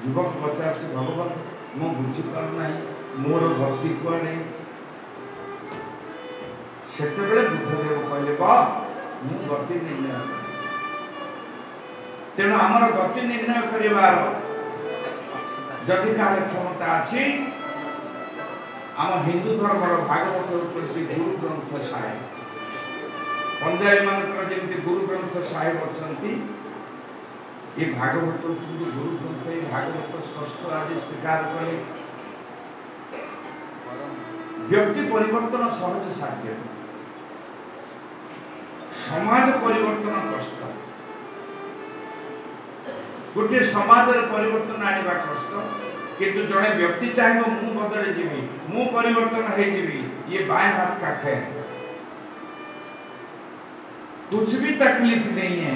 युवक पचार भगवान मु बुझीपारना मोर भक्ति कुआड़े से बुद्धदेव कहले बा मु गति निर्णय तेणु आमर गति निर्णय करिवार जदि काल क्षमता अच्छी आम हिंदू धर्म भागवत होती गुरु ग्रंथ साहेब पंजाबी मानकर जमी गुरु ग्रंथ साहेब अच्छा ये भागवत होती गुरु ग्रंथ ये भागवत षष्ठ आदि स्वीकार कले व्यक्ति परिवर्तन सहज साध्य समाज परिवर्तन कष्ट गोटे समाज परिवर्तन आने कष्ट किंतु जड़े व्यक्ति चाहिए मु बदले जीवी मु परिवर्तन हो जीवी ये बाएं हाथ का खेल कुछ भी तकलीफ नहीं है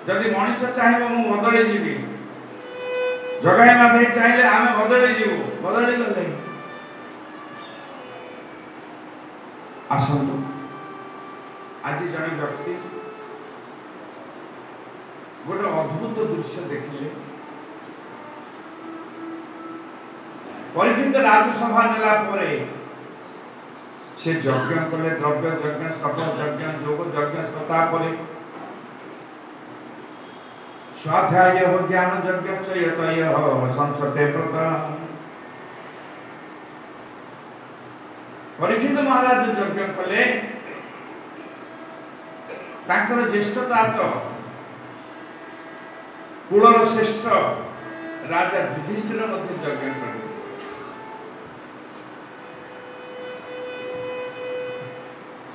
जदि मनीष चाहिए मु बदले जीवी जगाई माधे चाहिए आम बदले जीवु बदली गले आसतु आज जड़े व्यक्ति गोटे अद्भुत दृश्य देखिले परीक्षित राजसभा नेला परे से यज्ञ कले द्रव्य यज्ञ तप यज्ञ योग यज्ञ तथा परे स्वाध्याय ज्ञान यज्ञ चयतय संतते व्रत परीक्षित महाराज यज्ञ कले तांकर ज्येष्ठता तो कुलर श्रेष्ठ राजा युधिष्ठिर मध्य यज्ञ करते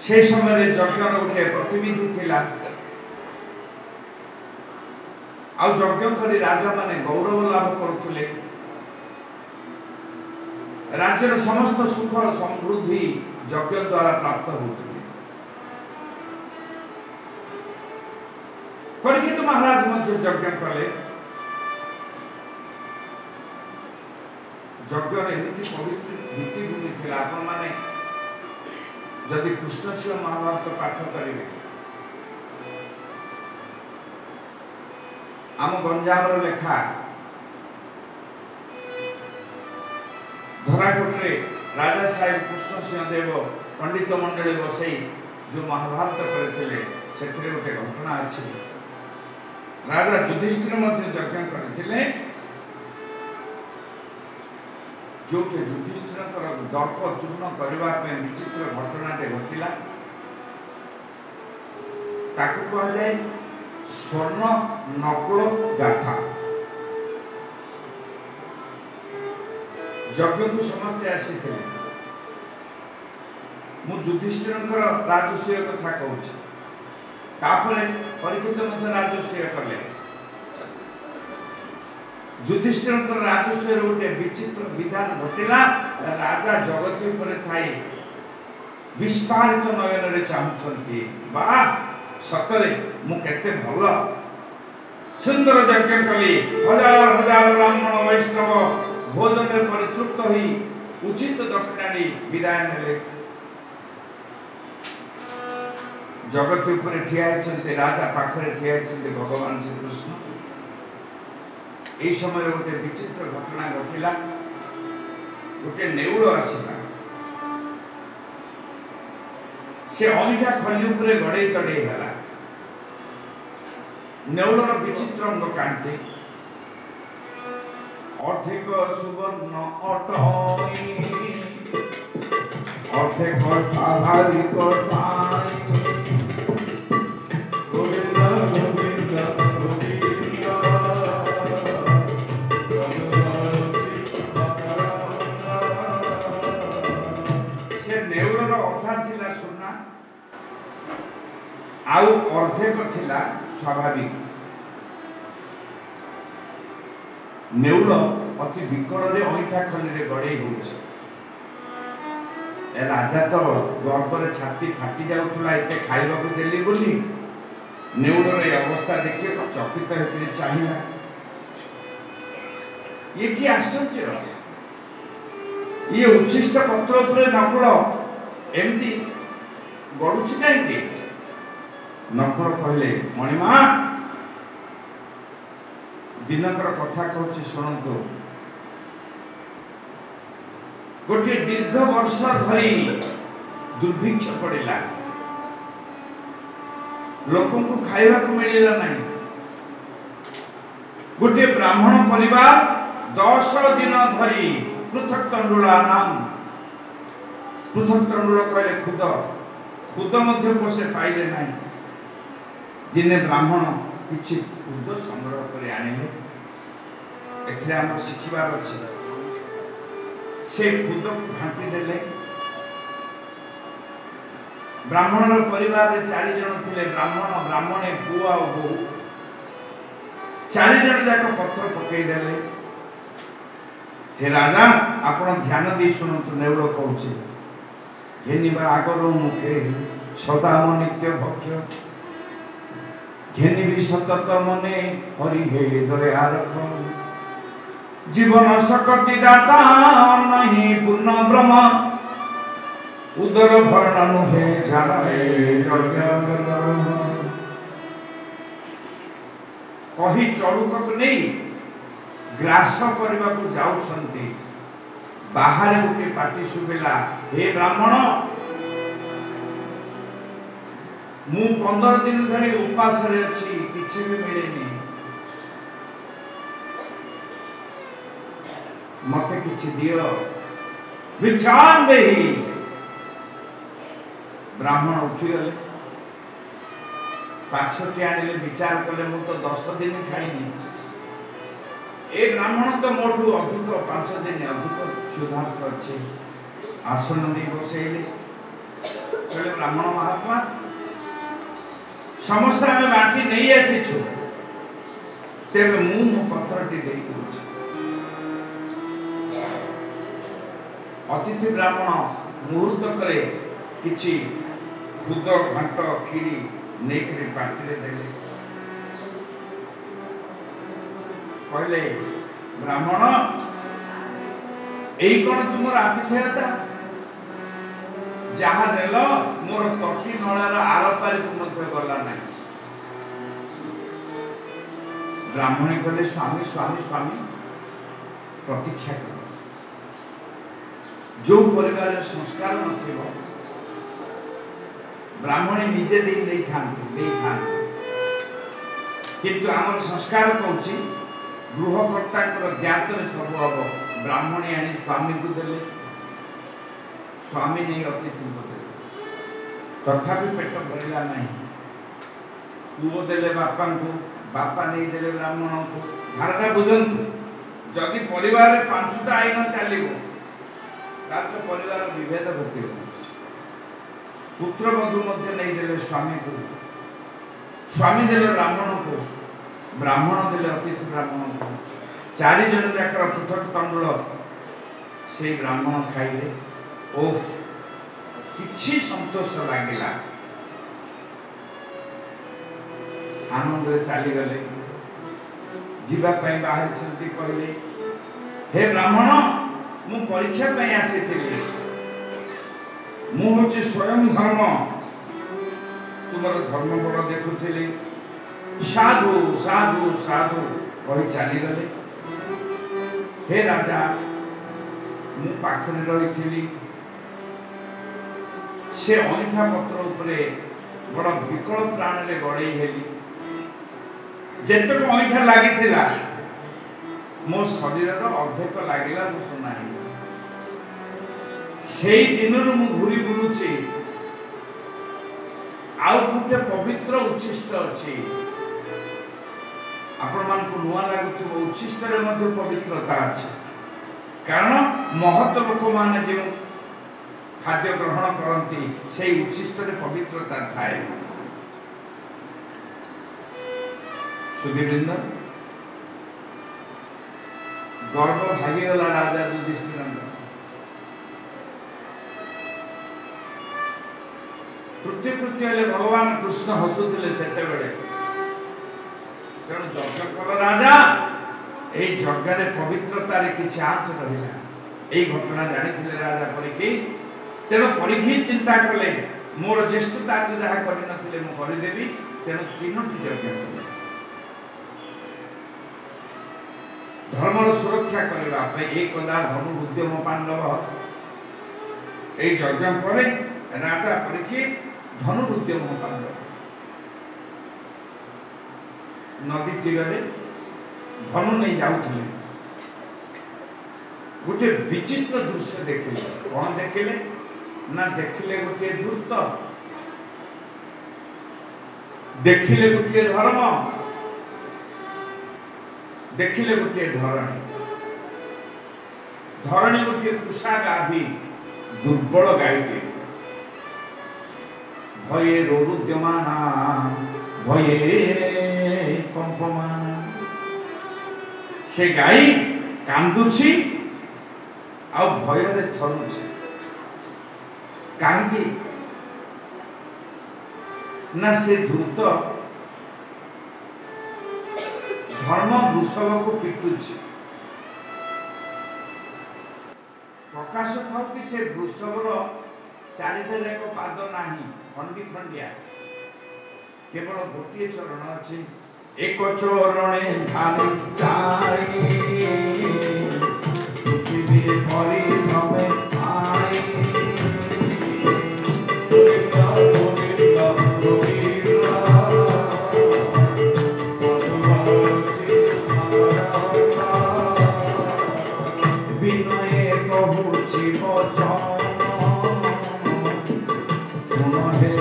से समय यज्ञर गोटे प्रतिनिधि थिला आ यज्ञ करी राजा माने गौरव लाभ करुले राज्यर समस्त सुख समृद्धि यज्ञ द्वारा प्राप्त होते परीक्षित महाराज मध्य यज्ञ कले यज्ञ एमती पवित्र भित्तिभूमि थी आपण माने जदि कृष्णशिव महाभारत पाठ करेंगे आम गंजाम लेखा धराकोटे राजा साहेब कृष्ण सिंह देव पंडित मंडली बसई जो महाभारत करते से गोटे घटना अच्छी राजा युधिष्ठिर यज्ञ करते जो युधिष्ठिर दर्प चूर्ण करने विचित्र घटनाटे घटला कह जाए स्वर्ण नकुल गाथा यज्ञ को समस्ते आसी मु युधिष्ठिर राजस्व कथा कहूँ परीक्षित राजस्व कले युधिष्ठिर राजस्व गोटे विचित्र विधान घटला राजा जगती थाई विस्तारित नयन चाहते बा सतरे मु केते भल सुंदर यज्ञ कली हजार हजार ब्राह्मण वैष्णव भोजन परितृप्त होई उचित दक्षिणा विदाय नेले जगती ठिया राजा पाखरे ठिया भगवान श्री कृष्ण यही समय गोटे विचित्र घटना घटला गोटे नेउल आसला से अईठा खली उपरे गड़े तड़े है नेउलर विचित्र अंग कांति अर्धेक सुवर्ण अटई अर्धेक स्वाभाविक आउ अर्धेक थिला स्वाभाविक नेउल अति विकल अईठा खली गड़े हो राजा तो गर्व छाती फाटी जाऊला एत खाइबा देली बोली नेउलर ये अवस्था देखिए चकित होकर चाहिए ये कि आश्चर्य ये उच्छिष्ट पत्र उपरे नकुल एमती गड़ुची कहीं नकुल कहले मणिमा दिनकर कथा कहूँ शुणु। गोटे दीर्घ वर्ष धरी दुर्भिक्ष पड़ा, लोक खाइबा मिलला नहीं। गोटे ब्राह्मण परिवार 10 दिन धरी पृथक तंडुला नाम, पृथक तंडुल कहले खुद, खुद मध्य पोषे पाइले नहीं। दिने ब्राह्मण किछि खुद संग्रह कर आनिले। एथे हम शिखिबार अछि, से खुद घाटी देले। ब्राह्मण परिवार में 4 जन थे, ब्राह्मण ब्राह्मणे पुआ और बो 4 जन जाक पत्र पकईदेले। हे राजा आपण ध्यान दे शुणु। नेउल कहूँ घेनिबा आगर मुखे सदा म नित्य भक्ष्य, घेनिबी सतत मने हरि हे दया रख। जीवन सकति दाता नहीं पूर्ण ब्रह्म, उदर भरण नुहे झाड़े कही चढ़ुक नहीं ग्रास करने को जाऊँगी। बाहर गोटे पाटी शुभिला, हे ब्राह्मण मु 15 दिन धरी उपास अच्छी, किसी भी मिलेनी, मत किछि दियो भिक्षान देहि। ब्राह्मण उठीगले, पाछटी आनिले, विचार कले मु तो 10 दिन खाइनी, ए ब्राह्मण तो मोठू अधिक 5 दिन अधिक क्षुधार्थ अच्छे। आसन दे बसैले, कहले ब्राह्मण महात्मा समस्त आम बाटी नहीं आसीचु, तेरे मु मो पत्रटी दे दूची। अतिथि ब्राह्मण मुहूर्त करे किछि खुद घंट खीरी नेकरी पार्टी देले। कहले ब्राह्मण एई कोन तुमर आतिथ्यता, जहा देल मोर तटी नळार आरपारी को मध्य गला नहीं। ब्राह्मणी कहले स्वामी स्वामी स्वामी प्रतीक्षा कर। जो परिवार संस्कार नथिबो ब्राह्मणी निजे दे किंतु आम संस्कार कहूँ गृहकर्ता ज्ञातने सब हम। ब्राह्मणी आनी स्वामी को देले, स्वामी नहीं अतिथि को देले, तथापि पेट भरला नहीं। पुओ देले बापा को, बापा नहीं देले ब्राह्मण को। धारणा बुझंतु, जदि परिवार में 5टा आईन चलो तो परिवार विभेद घटे। पुत्र बधू मध्य नहीं देले स्वामी को, स्वामी देले ब्राह्मण को, ब्राह्मण देले अतिथि ब्राह्मण को। 4 जन जाकर पृथक तंडुल से ब्राह्मण खाइले। ओफ किछि संतोष लागिला, आनंद चली गले। जीवा पई बाहर चलती कहले, हे ब्राह्मण मु परीक्षा पई आसीथिली, मु होछि स्वयं धर्म, तुमर धर्म बड़ देखुथिली। साधु साधु साधु कही चली गले। हे राजा मु पाखरे रही, से अंठा पत्र उपरे बड़ विकल प्राण रे गड़े हेली। जेतक अंठा लगी मो शरीर अर्धेक लगिला मु सुनाई। से दिन मु घूरी बुलुची, आउ गोटे पवित्र उच्छिष्ट अच्छी। आपण मान को नुआ लागुथिबो, उच्छिष्ट रे मध्ये पवित्रता अछि। कारण महत लोक माने जे खाद्य ग्रहण करती से उच्छिष्ट रे पवित्रता थाए। सुधीवृंद गर्व भागीगला राजा युधिष्ठिर। कृत्य हेले भगवान कृष्ण हसुथिले सेते बेले। तेणु यज्ञ कल राजा, यही यज्ञ पवित्रता किसी आंच रहा। यही घटना जानी राजा परीक्षित। तेणु परीक्षित चिंता कले मोर ज्येष्ठता तो जहाँ करदेवी, तेणु 3टी यज्ञ कले। धर्मर सुरक्षा करने एकदा धनु उद्यम पांडव यही यज्ञ पर राजा परीक्षित धनु उद्यम पांडव नदी तीर धनु नहीं जाऊे गोटे विचित्र दृश्य देखिले कौन देखिले ना देखिले गोटे धूर्त देखिले गोटे धर्म देखिले गोटे धरणी धरणी गोटे कुशा गाभी दुर्बल गाईटे भये रोरुद्यमाना भये कंपमाना से गाई कांदुची आ भय थरुची कहीं ना से धूर्त धर्म वृषभ को पिटुची प्रकाश था कि से वृषभर चारिटा जाक पाद नहीं खंडी खंडिया केवल गोटे चरण अच्छे एक चरणे ढाली पृथ्वी परी नमे आई विनय कहुछि वचन सुन हे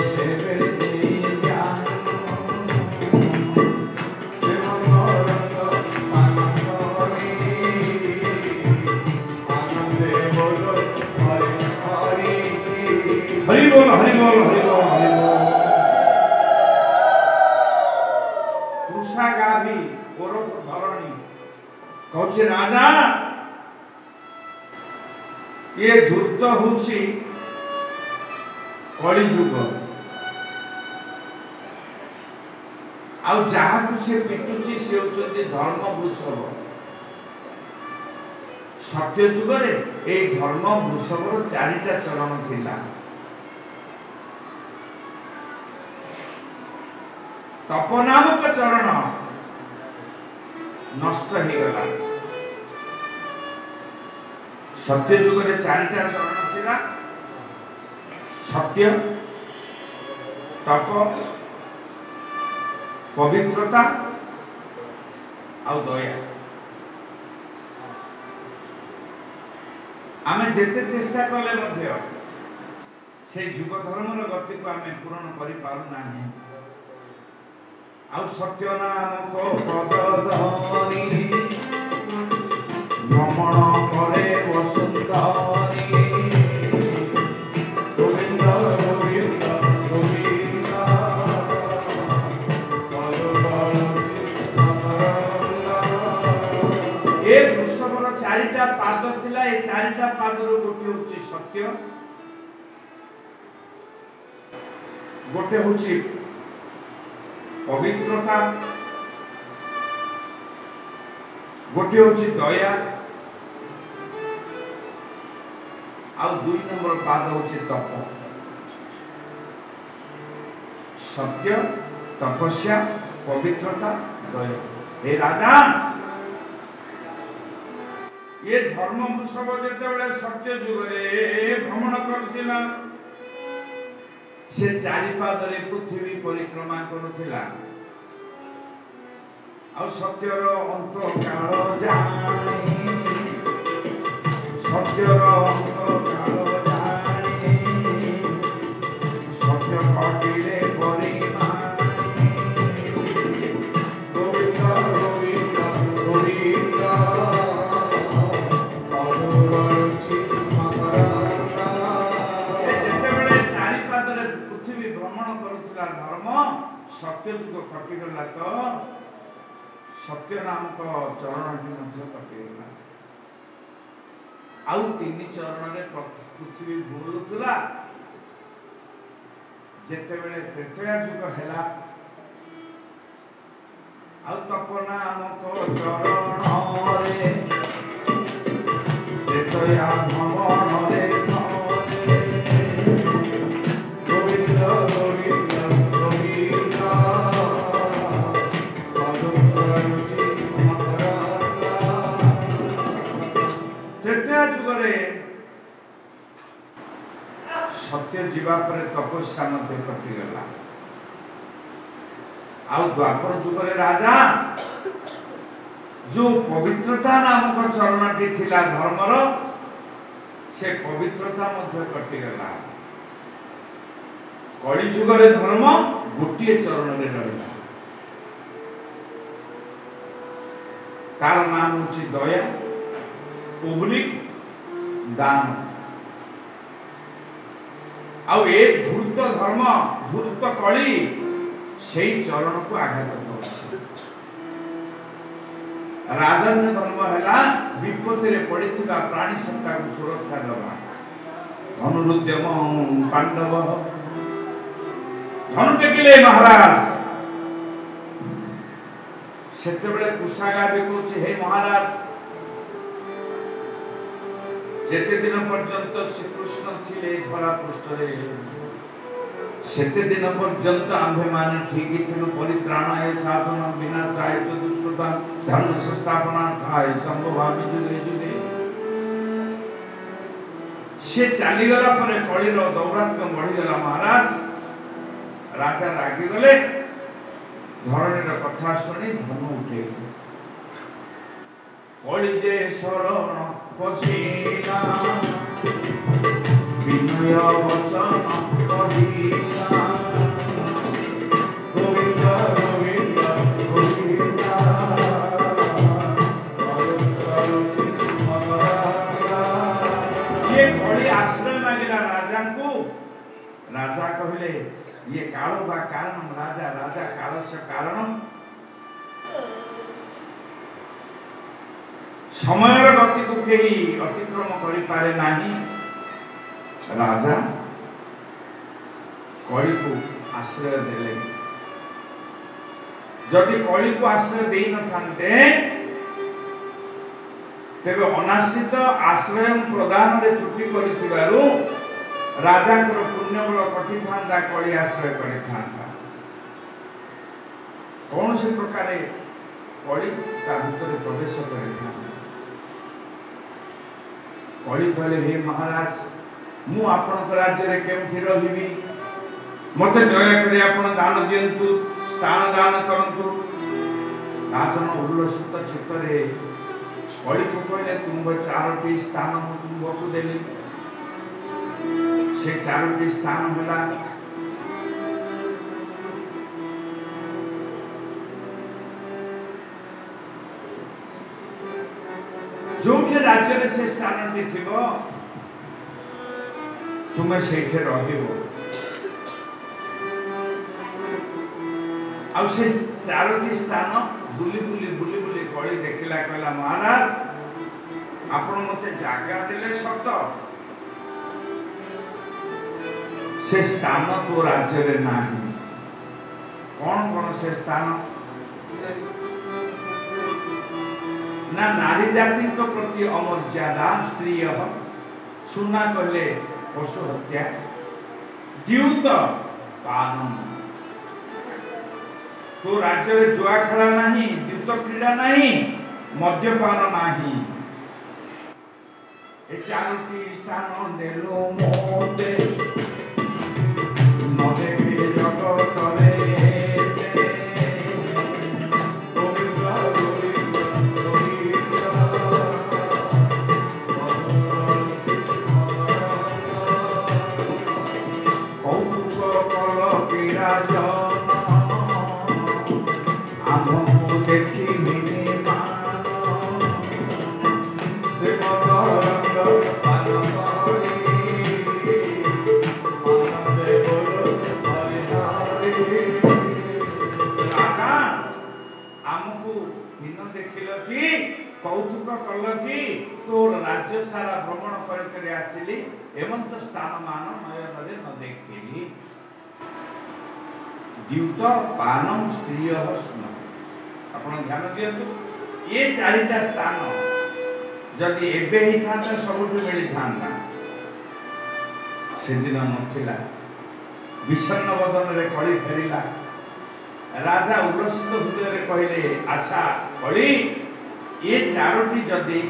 हरि बोल हरि बोल हरि बोल हरि बोल कृषा गाभी ओरफ धरणी कहछि राजा ये धूर्त होछि कली जुग आउ जहा को से पिटुछि से होछन्ति धर्म वृषभ सत्य जुग रे ए धर्म वृषभर चारिटा चरण थिला तप नामक चरण नष्ट हो गला सत्य जुग रे चारिटा चरण थिला सत्य तप पवित्रता आ दया आमे जेते चेष्टा कले मध्य से जुग धर्मर गति को आमे पूर्ण करि पारु नाही आउ सत्य नामक पद धरी भ्रमण करे वसुंधरी गोविंद गोविंद गोविंद ए वृषभर चारिटा पाद थिला ए चारिटा पादर गोटे होची सत्य गोटे होची पवित्रता गोटे होची दया आ दुई नंबर पाद होची तप सत्य तपस्या पवित्रता दया हे राजा ये धर्म वृषभ जेतेबेले सत्य जुग रे भ्रमण करथिला से चारिपादरे पृथ्वी परिक्रमा करुथिला आ सत्यर अंत काल जानी सत्यर अंत काल जानी सत्य कटिले परिमानी गोविंद गोविंद गोविंद भ्रमण करुला धर्म सत्य जुग कटिगला तो सत्य नामक चरण कटिगला आउ तीन चरण में पृथ्वी बुलुला जेते बेले त्रेतया जुग हैला आउ तप नामक चरण रे त्रेतया भवन रे सत्य जीवा पर तपस्या मध्य कटिगला आउ द्वापर जुगरे राजा जो पवित्रता नामक चरणटी थिला धर्मर से पवित्रता मध्य कटिगला कली जुगरे धर्म गोटे चरण रे रहिला तार नाम होची दया पब्लिक दान आउ ए धूर्त धर्म धूर्त कली से चरण को आघात कर राजन्य धर्म है विपत्ति रे पड़िथिबा प्राणी सत्ता को सुरक्षा दबा धनुरुद्यम पांडव धनु टेकिले महाराज सेते बेले कुशागा भी कहूचे हे महाराज जेते दिन पर्यंत श्री कृष्ण थिले धरा पृष्ठ रे सेते दिन पर्यंत आम्भे माने ठीक थिलु परित्राणाय साधन विनाशाय दुष्कृता धर्म संस्थापनार्थाय संभवामि जुगे जुगे से चली गला परे कलिर दौरात्म्य बढ़ी गला महाराज राजा रागी गले धरणीर कथा सुनी धनु उठे कली जे शरण पछिला विनय वचन कहिला गोविंद गोविंद गोविंद ये कली आश्रय मांगिला राजा को राजा कहले ये कालो बा कारण राजा राजा कालस्य कारण समयर गति को केही अतिक्रम करि पारे नाही राजा कली को आश्रय देले जदि कली को आश्रय देई न थांते तेबे अनाश्रित आश्रय प्रदान रे त्रुटि करिथिबारु राजा को पुण्य बल कटि थांदा कली आश्रय करि थांदा कौन से प्रकार कली ता भीतर प्रवेश करि थांदा कली कहले हे महाराज मु आपन राज्य रे केउठी रहिबी मते दया करी आपन दान दियंतु स्थान दान करंतु राजन उल्लसित चित्तरे कली को कहले तुम चारोटी स्थान मु तुमको देली से चारोटी स्थान होला जो के राज्य रे से स्थान टी थिबो तुमे सेठे रहिबो आ से चारोटी स्थान बुली बुली बुली बुली कली देखिला कहला महाराज आपण मते जागा देले सत से स्थान तो राज्य रे नाही कौन कौन से स्थान ना नारी जाति को प्रति अमर्यादा स्त्रीय सुना कहले पशु हत्या द्यूत पान तो राज्य रे जुआ खेला नहीं द्यूत क्रीड़ा नहीं मद्यपान नहीं ए चारोटी स्थान देलो मोते मदे के जगत रे कौतुक कल कि तोर राज्य सारा भ्रमण कर आसिली एमंत स्थान मान नयन न देखिली द्यूत पानम स्त्रीय स्न आपण ध्यान दियंतु ये चारिटा स्थान जदि एबे ही थांता सबुठ मिली थांता से दिन नथिला विषन्न बदन रे कली फेरिला राजा उल्लसित हृदय रे कहले अच्छा कली ये चारोटी जदि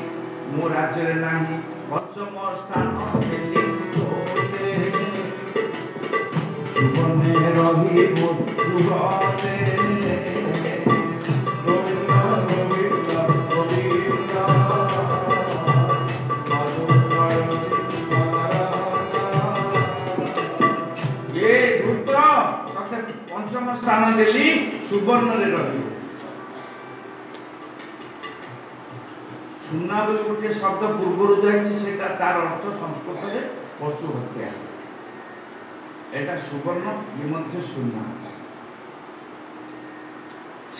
मो राज्य रे नाही পঞ্চম স্থান দেলি তোতে সুবর্ণে রহিব যুগতে পঞ্চম স্থান দেলি সুবর্ণরে রহিব। সুনা বলে গোটে শব্দ পূর্বরু যাইছে, সেটা তার অর্থ সংস্কৃতরে পশু হত্যা। এটা সুবর্ণ ইয়ে মধ্যে সুনা।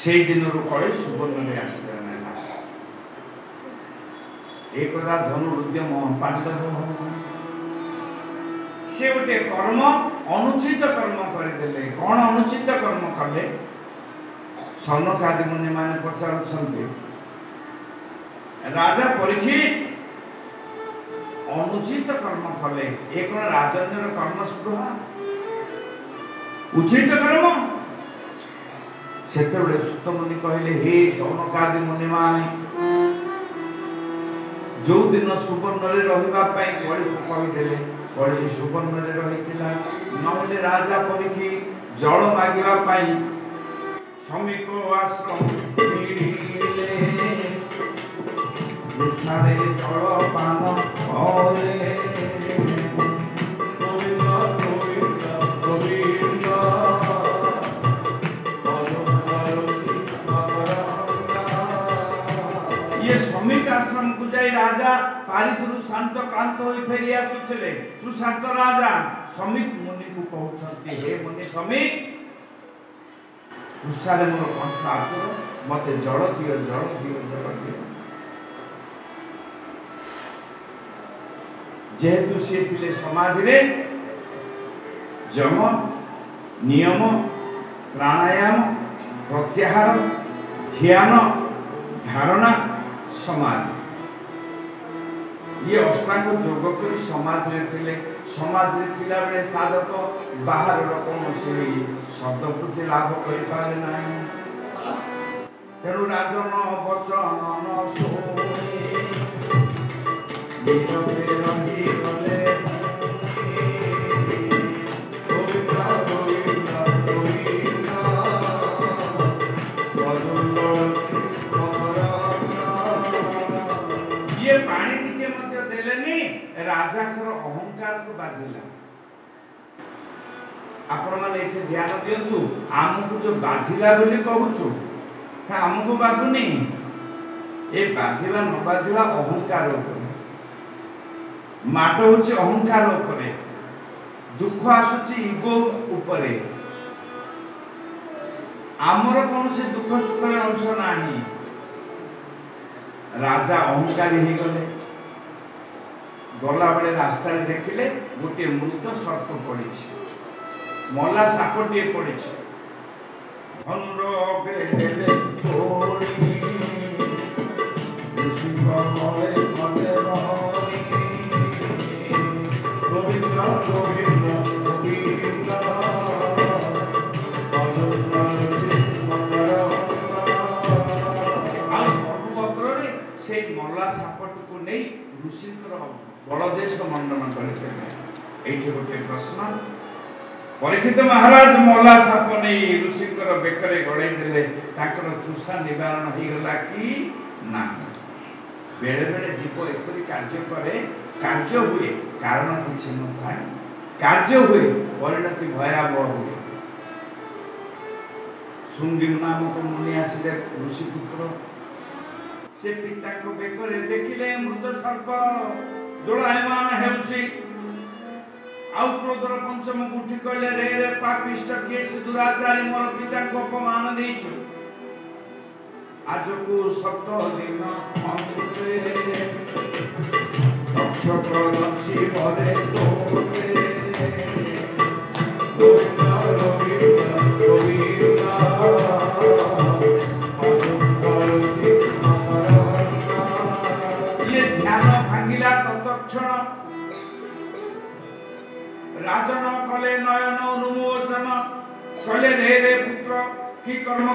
সেই দিনରୁ କଳି ସୁବର୍ଣ୍ଣରେ ଆସିଲା ନେଲା। ଏକଦା ଧନୁରୁଦ୍ୟମ ପାଣ୍ଡବ ସେ ଗୋଟେ କର୍ମ ଅନୁଚିତ କର୍ମ କରିଦେଲେ। କଣ ଅନୁଚିତ କର୍ମ କଲେ? ସନକାଦି ମୁନି ମାନେ ପଚାରୁଛନ୍ତି, ରାଜା ପରୀକ୍ଷିତ ଅନୁଚିତ କର୍ମ କଲେ, ଏ କଣ ରାଜନ୍ୟର କର୍ମ ସ୍ପୃହା ଉଚିତ କର୍ମ? ସେତେବେଳେ ସୁତମୁନି କହିଲେ, ହେ ସନକାଦି ମୁନି ମାନେ, ଯୋଉ ଦିନ ସୁବର୍ଣ୍ଣରେ ରହିବା ପାଇଁ କଳିକୁ କହିଦେଲେ, କଳି ସୁବର୍ଣ୍ଣରେ ରହିଥିଲା। ନହେଲେ ରାଜା ପରୀକ୍ଷିତ ଜଳ ମାଗିବା ପାଇଁ ଶ୍ରମିକ ଆଶ୍ରମ ମିଳିଲେ, କୃଷ୍ଣରେ ଜଳ ପାନ କଲେ। ये श्रमिक आश्रम को जाई राजा पारिदुरु शांत क्लांत होई फेरी आसुथिले। तू शांत राजा श्रमिक मुनि को कहउछंती, हे मुनि श्रमिक, तुषारे मोर कंठ आकुर, मते जल दियो जल दियो जल दियो। जेहेतु से थिले समाधि रे जम नियम प्राणायाम प्रत्याहार ध्यान धारणा समाधि ये अष्टांग योग कर समाधि थिले। समाधि थिला बेले साधक बाहर कौनसी शब्दपूर्ति लाभ कर पारे नहीं। तेणु राजन वचन न शुणी नीरवे रही गले। ये पानी टिके मध्य देलेनी राजा कर अहंकार को बाधिला। आपण माने एथे ध्यान दियंतु, आमको जो बाधिला बोली कहूछु ता आमको बाधुनी। ए बाधिला न बाधिला अहंकार ऊपर माट होछि, अहंकार ऊपर दुख आसुछि इगो ऊपर। आमर कौन से दुख सुख अंश नाही। राजा अहंकारी ही गले। गला बेले रास्ता देखिले गोटे मृत सर्प पड़ी, मला सापटे पड़ी। धनुर अग्रे देले तोड़ी, ऋषिक मले मले रही। गोविंद गोविंद गोविंद से मला सापट को नहीं ऋषिकर बलदेश मंडन करते। गोटे प्रश्न, परीक्षित महाराज मला साप नहीं ऋषिकर बेकरे गड़े देले, ताकर तृषा निवारण हो गला कि ना? बेले बेले जीव एपरी कार्य करे, कार्य हुए कारण किछि न थाए, कार्य हुए परिणति भयावह हुए। शुंगी नामक मुनि आसिले ऋषिपुत्र, से पिता को बेकरे देखिले मृत सर्प दोलायमान हेउछि। आउ क्रोधर पंचम उठी कहले, रे रे पापिष्ट के से दुराचारी मोर पिता को अपमान देइछु। आज को 7 दिन अंते रक्षक रक्षी भरे तोते। गोविंद गोविंद गोविंद तत्क्षण राजन कले नयन अनुमोचन कले, रे रे पुत्र की कर्म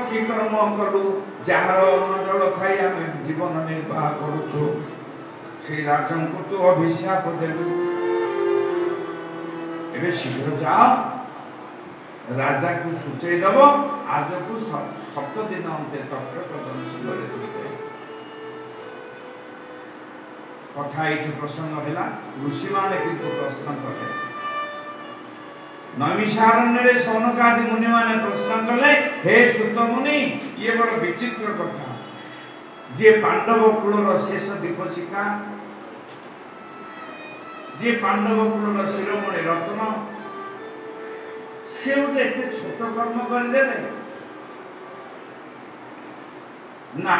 कलु, जार अन्न जल खाई आम जीवन निर्वाह करुचु। সেই রাজଙ୍କୁ ତୁ ଅଭିଶାପ ଦେଲୁ। ଏବେ ଶୀଘ୍ର ଯାଅ, ରାଜାକୁ ସୂଚେଇ ଦବ ଆଜକୁ 7 ଦିନ ଅନ୍ତେ ତକ୍ଷକ ଦଂଶନରେ କଥା ଏଇଠି ପ୍ରସଙ୍ଗ ହେଲା। ଋଷିମାନେ କିନ୍ତୁ ପ୍ରଶ୍ନ କଲେ, ନୈମିଷାରଣ୍ୟରେ ସୌନକାଦି ମୁନିମାନେ ପ୍ରଶ୍ନ କଲେ, ହେ ସୁତ ମୁନି, ଇଏ ବଡ଼ ବିଚିତ୍ର କଥା। ଯିଏ ପାଣ୍ଡବ କୁଳର ଶେଷ ଦୀପଶିଖା, ଯିଏ ପାଣ୍ଡବ କୁଳର ଶିରୋମଣି ରତ୍ନ, ସେ ଗୋଟେ ଏତେ ଛୋଟ କର୍ମ କରିଦେଲେ ନା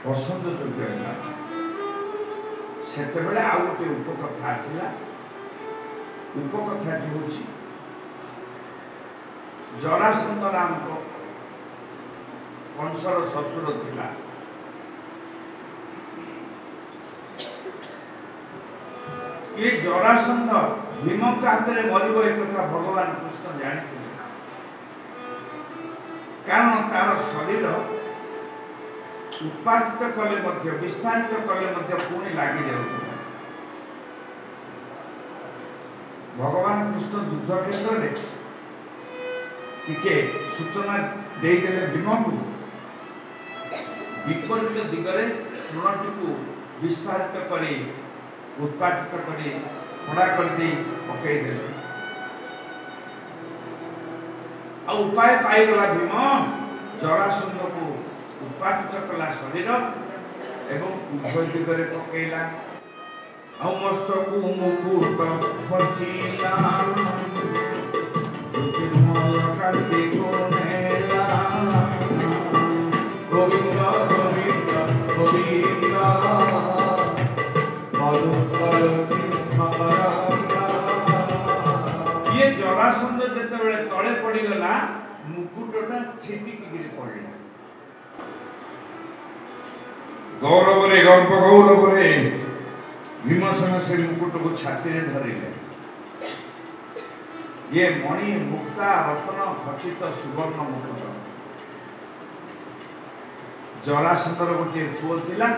ପସନ୍ଦ ଯୋଗ୍ୟ ହେଲା। ସେତେବେଳେ ଆଉ ଗୋଟେ ଉପକଥା ଆସିଲା। ଉପକଥାଟି ହେଉଛି ଜରାସନ୍ଧ ନାମକ କଂସର ଶ୍ୱଶୁର ଥିଲା। ये जरासंध भीमଙ୍କ ହାତରେ ମରିବ ଏ କଥା ଭଗବାନ କୃଷ୍ଣ ଜାଣିଥିଲେ। କାରଣ ତାର ଶରୀର ଉତ୍ପାଦିତ କଲେ ମଧ୍ୟ ବିସ୍ତାରିତ କଲେ ମଧ୍ୟ ପୁଣି ଲାଗି ଯାଉଥିଲା। ଭଗବାନ କୃଷ୍ଣ ଯୁଦ୍ଧ କ୍ଷେତ୍ରରେ ଟିକେ ସୂଚନା ଦେଇଦେଲେ ଭୀମକୁ, ବିପରୀତ ଦିଗରେ ତୃଣଟିକୁ ବିସ୍ତାରିତ କରି उत्पादित करी खड़ा कर दी पकईदेले। उपाय पाईगला भीम जरासंध को उत्पादित कला शरीर एवं उभय दिगरे पकईला। मस्तक मुकुट खसिला ज्योतिर्मय कांति को नेला। गोविंद गोविंद गोविंद ये जरासंध जेतेबेले तळे पड़ीगला मुकुटटा छिटिकी पड़ला। गौरव रे गर्व गौरव रे भीमसेन से मुकुट को छाती रे धरिले। ये मणि मुक्ता रत्न खचित सुवर्ण मुकुट। जरासंधर गोटे पुओ थिला,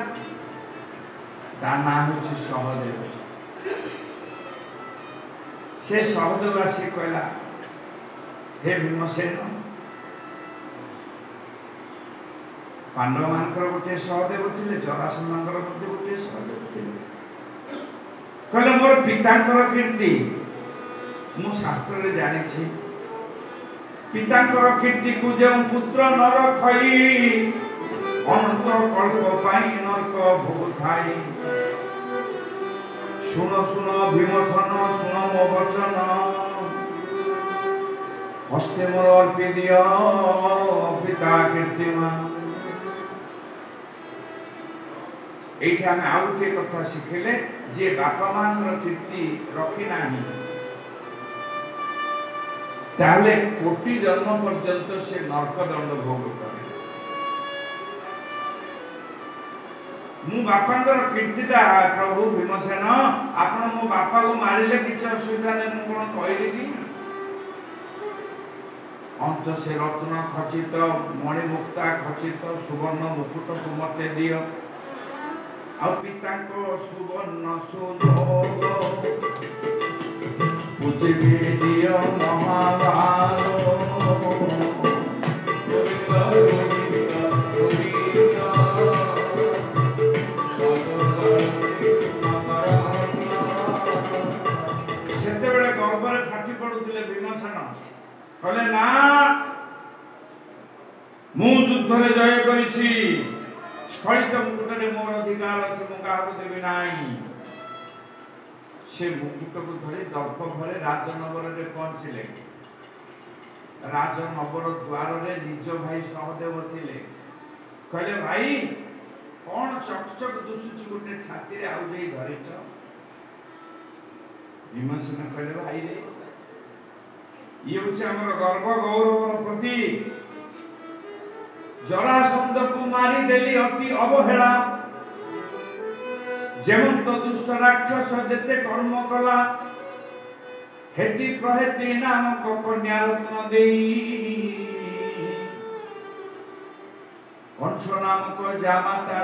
ता ना होछि सहदेव। से सहदेव आसी कहला, हे भीमसेन, पांडव मानकर गोटे सहदेव थिले, जरासंधर गोटे सहदेव थिले। कहले मोर पितांकर कीर्ति मु शास्त्र रे जानि छी। पितांकर कीर्ति को जे पुत्र नर खई अनंत कल्प पाई नरक भोग थाई। सुन सुन भीमसेन सुन मो वचन, हस्ते मोर अर्पि दिय पिता कीर्तिमान। एठी आमे आउ के कथा शिखिले जे बापा मानकर कीर्ति रखी नाही ताले कोटि जन्म पर्यंत से नरक दंड भोग करे। मु बापांकर कीर्तिटा प्रभु भीमसेन आपण मो बापा को मारिले किछ असुविधा नै, मु कोन कहली कि अंत से रत्न खचित मणिमुक्ता खचित सुवर्ण मुकुट को मते दियो। आ पितांको सुवर्ण सुजोग पूजिबे दियो महाभारो। सेतेबेले गर्भरे फाटी पडुथिले भीमसेन, कहले ना मु युद्ध रे जय करिछि, स्खलित मुकुटरे मोर अधिकार अछि, मु काहाको देबि नाही। से मुकुट को धरी दर्प भरे राजनगर रे पहुंचले। राजनगर द्वार रे निज भाई सहदेव थिले। कहले भाई कौन चकचक दुसुची गोटे छाती रे आउ जाई धरिछ। भीमसेन कहले भाई रे ये होचे हमर गर्व गौरवर प्रतीक। जरासंध को मारी देली अति अवहेला। जेमंत दुष्ट राक्षस जेते कर्म कला हेति प्रहेति नामक कन्या रत्न देई कंस नामक जामाता